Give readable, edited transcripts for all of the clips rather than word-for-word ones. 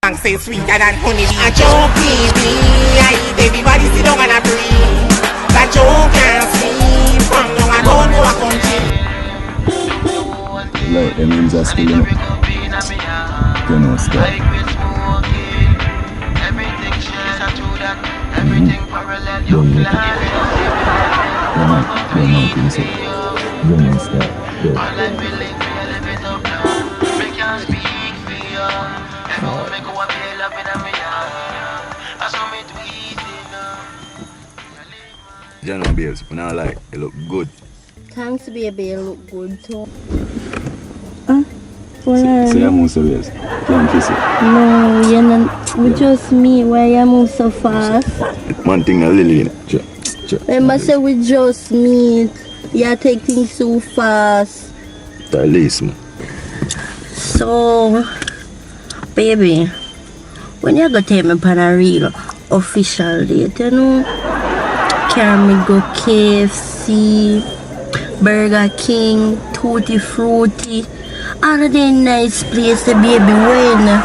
tongue say sweeter than honey. A joke baby, I eat everybody sit down and a breathe. That joke can't sleep from long I don't know a country. Like them names are still in it. You know, stop. Don't know things. Don't know stop. General babes, when I like, it look good. Thanks baby, you look good too. So you move so fast. Can't kiss it. No, you're not. We just meet why you move so fast. One thing a Lily. Remember say we just meet. You take things so fast. At least, man. So, baby, when you go take me on a real official date, you know, carry me go KFC, Burger King, Tutti Frutti, all of the nice place, the baby when.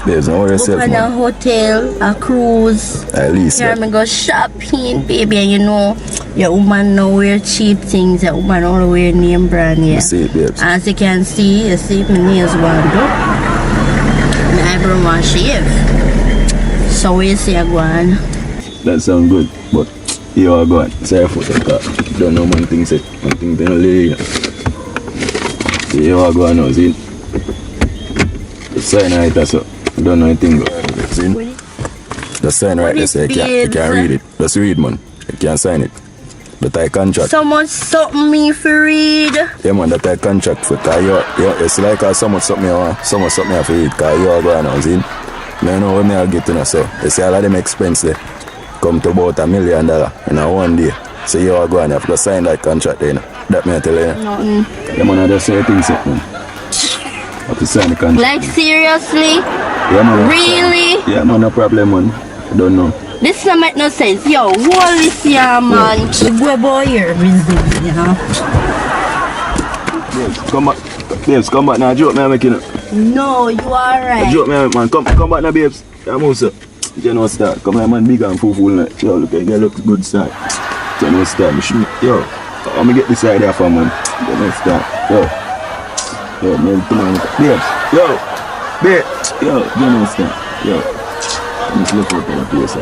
Babes, don't worry yourself, man. A hotel, a cruise. At least, carry me go shopping, baby, and you know, your woman know wear cheap things, your woman only wear name brand, yeah. You see it, babes. As you can see, you see my nails one do. My eyebrow one shave. So we see a go on. That sound good, but you are going. Say for the car. Don't know one thing said. One thing they don't lay. See you are going now, see? The sign right there, so I don't know anything. See? The sign right there, so you can't read it. Just read, man. You can't sign it. But I contract. So much something me for read. Yeah, man, that I contract for. Cause it's like so much something you want, so much something you have to read. Cause you are going now, see? I know what I'll get to know, so you see all of them expense there. Come to about $1 million in a one day. So you are going, you have to sign that contract there, you know. That may I tell you. Nothing. Yeah, man, I just say things, man. I have to sign the contract. Like seriously? Yeah, man. Really? Yeah, man, no problem, man. I don't know. This don't make no sense. Yo, hold this here, man. The boy boy here, busy, you know. Babes, come back. Babes, come back now. Joke me, I'm making it. No, you alright. Joke me, man. Come back now, babes. I'm also. You know, start. Come here, man, big and full. Yo, look, you look good start. You know, start. Yo, I'm gonna get this idea for man. You know, start. Yo, man, come on. Babes. Yo, babes. Yo, you know, start. Yo, let's look at the place.